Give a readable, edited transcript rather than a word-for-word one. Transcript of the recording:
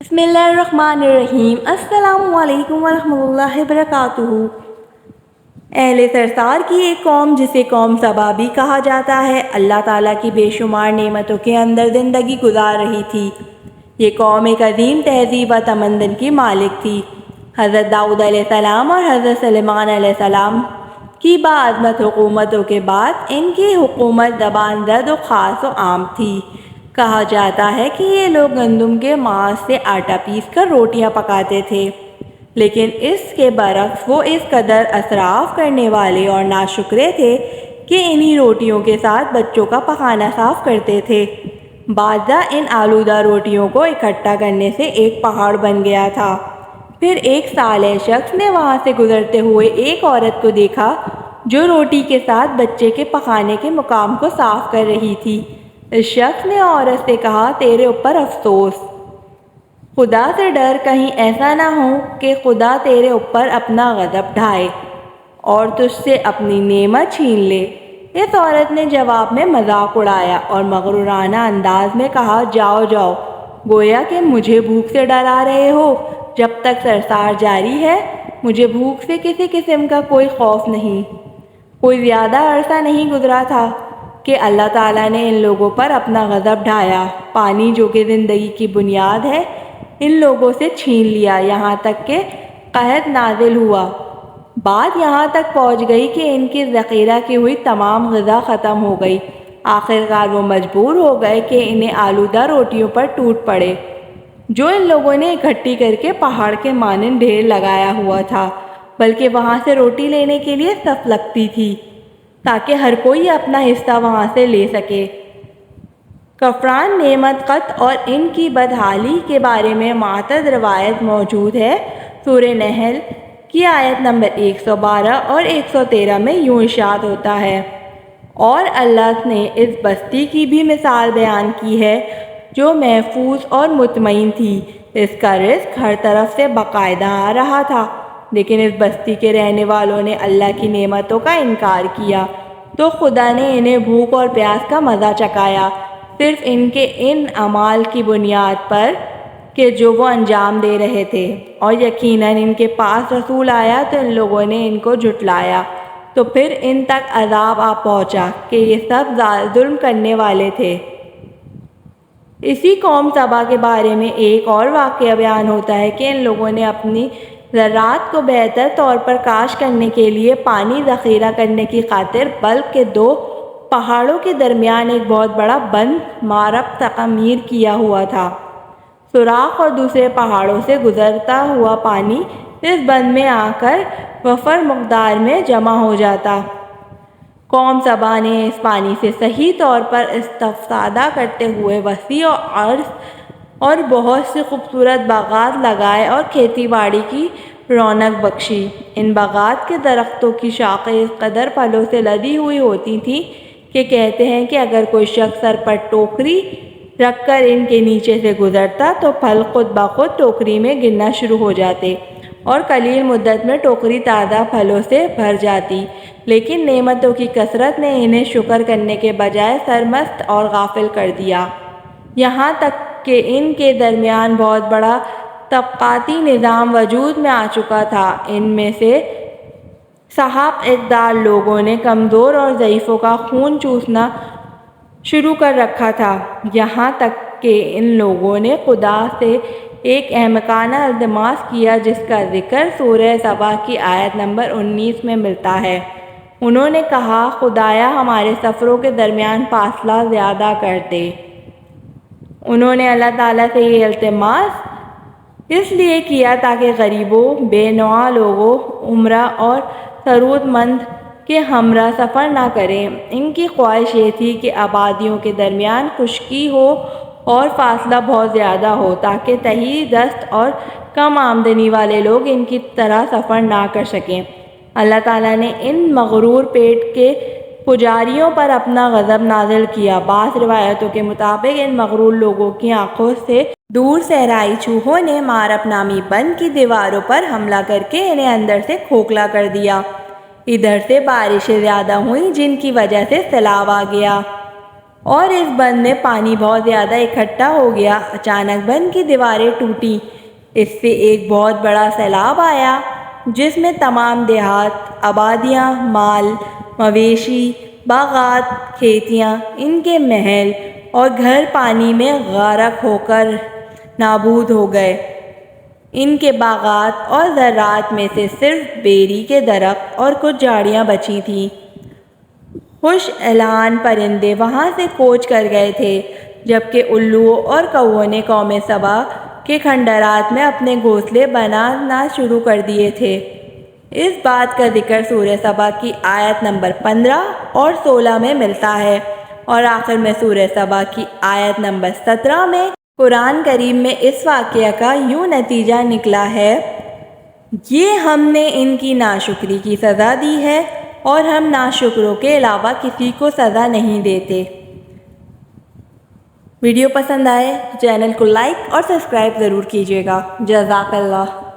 بسم اللہ الرحمن الرحیم۔ السلام علیکم ورحمۃ اللہ وبرکاتہ۔ اہل سرسار کی ایک قوم جسے قوم سبا بھی کہا جاتا ہے، اللہ تعالیٰ کی بے شمار نعمتوں کے اندر زندگی گزار رہی تھی۔ یہ قوم ایک عظیم تہذیب و تمدن کی مالک تھی۔ حضرت داؤد علیہ السلام اور حضرت سلیمان علیہ السلام کی باعظمت حکومتوں کے بعد ان کی حکومت زبان زد و خاص و عام تھی۔ کہا جاتا ہے کہ یہ لوگ گندم کے ماس سے آٹا پیس کر روٹیاں پکاتے تھے، لیکن اس کے برعکس وہ اس قدر اسراف کرنے والے اور ناشکرے تھے کہ انہی روٹیوں کے ساتھ بچوں کا پخانہ صاف کرتے تھے۔ بعضا ان آلودہ روٹیوں کو اکٹھا کرنے سے ایک پہاڑ بن گیا تھا۔ پھر ایک صالح شخص نے وہاں سے گزرتے ہوئے ایک عورت کو دیکھا جو روٹی کے ساتھ بچے کے پخانے کے مقام کو صاف کر رہی تھی۔ اس شخص نے عورت سے کہا، تیرے اوپر افسوس، خدا سے ڈر، کہیں ایسا نہ ہو کہ خدا تیرے اوپر اپنا غضب ڈھائے اور تجھ سے اپنی نعمت چھین لے۔ اس عورت نے جواب میں مذاق اڑایا اور مغرورانہ انداز میں کہا، جاؤ جاؤ، گویا کہ مجھے بھوک سے ڈرا رہے ہو۔ جب تک سرسار جاری ہے مجھے بھوک سے کسی قسم کا کوئی خوف نہیں۔ کوئی زیادہ عرصہ نہیں گزرا تھا کہ اللہ تعالیٰ نے ان لوگوں پر اپنا غضب ڈھایا۔ پانی جو کہ زندگی کی بنیاد ہے ان لوگوں سے چھین لیا، یہاں تک کہ قحط نازل ہوا۔ بات یہاں تک پہنچ گئی کہ ان کی ذخیرہ کی ہوئی تمام غذا ختم ہو گئی۔ آخرکار وہ مجبور ہو گئے کہ انہیں آلودہ روٹیوں پر ٹوٹ پڑے جو ان لوگوں نے اکٹھی کر کے پہاڑ کے مانند ڈھیر لگایا ہوا تھا، بلکہ وہاں سے روٹی لینے کے لیے صف لگتی تھی تاکہ ہر کوئی اپنا حصہ وہاں سے لے سکے۔ کفران نعمت قط اور ان کی بدحالی کے بارے میں معتد روایت موجود ہے۔ سورہ نحل کی آیت نمبر 112 اور 113 میں یوں ارشاد ہوتا ہے، اور اللہ نے اس بستی کی بھی مثال بیان کی ہے جو محفوظ اور مطمئن تھی، اس کا رزق ہر طرف سے باقاعدہ آ رہا تھا، لیکن اس بستی کے رہنے والوں نے اللہ کی نعمتوں کا انکار کیا تو خدا نے انہیں بھوک اور پیاس کا مزہ چکھایا، صرف ان کے ان اعمال کی بنیاد پر کہ جو وہ انجام دے رہے تھے، اور یقیناً ان کے پاس رسول آیا تو ان لوگوں نے ان کو جھٹلایا، تو پھر ان تک عذاب آ پہنچا کہ یہ سب ظلم کرنے والے تھے۔ اسی قوم سبا کے بارے میں ایک اور واقعہ بیان ہوتا ہے کہ ان لوگوں نے اپنی زراعت کو بہتر طور پر کاشت کرنے کے لیے پانی ذخیرہ کرنے کی خاطر بلخ کے دو پہاڑوں کے درمیان ایک بہت بڑا بند مارب تعمیر کیا ہوا تھا۔ سوراخ اور دوسرے پہاڑوں سے گزرتا ہوا پانی اس بند میں آ کر وفر مقدار میں جمع ہو جاتا۔ قوم سبا نے اس پانی سے صحیح طور پر استفادہ کرتے ہوئے وسیع و عرض اور بہت سے خوبصورت باغات لگائے اور کھیتی باڑی کی رونق بخشی۔ ان باغات کے درختوں کی شاخیں اس قدر پھلوں سے لدی ہوئی ہوتی تھیں کہ کہتے ہیں کہ اگر کوئی شخص سر پر ٹوکری رکھ کر ان کے نیچے سے گزرتا تو پھل خود بخود ٹوکری میں گرنا شروع ہو جاتے اور قلیل مدت میں ٹوکری تازہ پھلوں سے بھر جاتی، لیکن نعمتوں کی کثرت نے انہیں شکر کرنے کے بجائے سرمست اور غافل کر دیا، یہاں تک کہ ان کے درمیان بہت بڑا طبقاتی نظام وجود میں آ چکا تھا۔ ان میں سے صاحب اقتدار لوگوں نے کمزور اور ضعیفوں کا خون چوسنا شروع کر رکھا تھا، یہاں تک کہ ان لوگوں نے خدا سے ایک احمقانہ التماس کیا جس کا ذکر سورہ سبا کی آیت نمبر 19 میں ملتا ہے۔ انہوں نے کہا، خدایا ہمارے سفروں کے درمیان فاصلہ زیادہ کر دے۔ انہوں نے اللہ تعالیٰ سے یہ التماس اس لیے کیا تاکہ غریبوں، بے نوا لوگوں، عمرہ اور ثروت مند کے ہمراہ سفر نہ کریں۔ ان کی خواہش یہ تھی کہ آبادیوں کے درمیان خشکی ہو اور فاصلہ بہت زیادہ ہو تاکہ تہی دست اور کم آمدنی والے لوگ ان کی طرح سفر نہ کر سکیں۔ اللہ تعالیٰ نے ان مغرور پیٹ کے پجاریوں پر اپنا غضب نازل کیا۔ بعض روایتوں کے مطابق ان مغرور لوگوں کی آنکھوں سے دور صحرائی چوہوں نے مارب نامی بند کی دیواروں پر حملہ کر کے انہیں اندر سے کھوکھلا کر دیا۔ ادھر سے بارشیں زیادہ ہوئیں جن کی وجہ سے سیلاب آ گیا۔ اور اس بند میں پانی بہت زیادہ اکٹھا ہو گیا۔ اچانک بند کی دیواریں ٹوٹیں، اس سے ایک بہت بڑا سیلاب آیا جس میں تمام دیہات، آبادیاں، مال مویشی، باغات، کھیتیاں، ان کے محل اور گھر پانی میں غرق ہو کر نابود ہو گئے۔ ان کے باغات اور زراعت میں سے صرف بیری کے درخت اور کچھ جھاڑیاں بچی تھیں۔ خوش اعلان پرندے وہاں سے کوچ کر گئے تھے، جبکہ الوؤں اور کوؤں نے قوم سبا کے کھنڈرات میں اپنے گھونسلے بنانا شروع کر دیے تھے۔ اس بات کا ذکر سورہ سبا کی آیت نمبر 15 اور 16 میں ملتا ہے، اور آخر میں سورہ سبا کی آیت نمبر 17 میں۔ قرآن کریم میں اس واقعہ کا یوں نتیجہ نکلا ہے: یہ ہم نے ان کی ناشکری کی سزا دی ہے، اور ہم ناشکروں کے علاوہ کسی کو سزا نہیں دیتے۔ ویڈیو پسند آئے تو چینل کو لائک اور سبسکرائب ضرور کیجیے گا۔ جزاک اللہ۔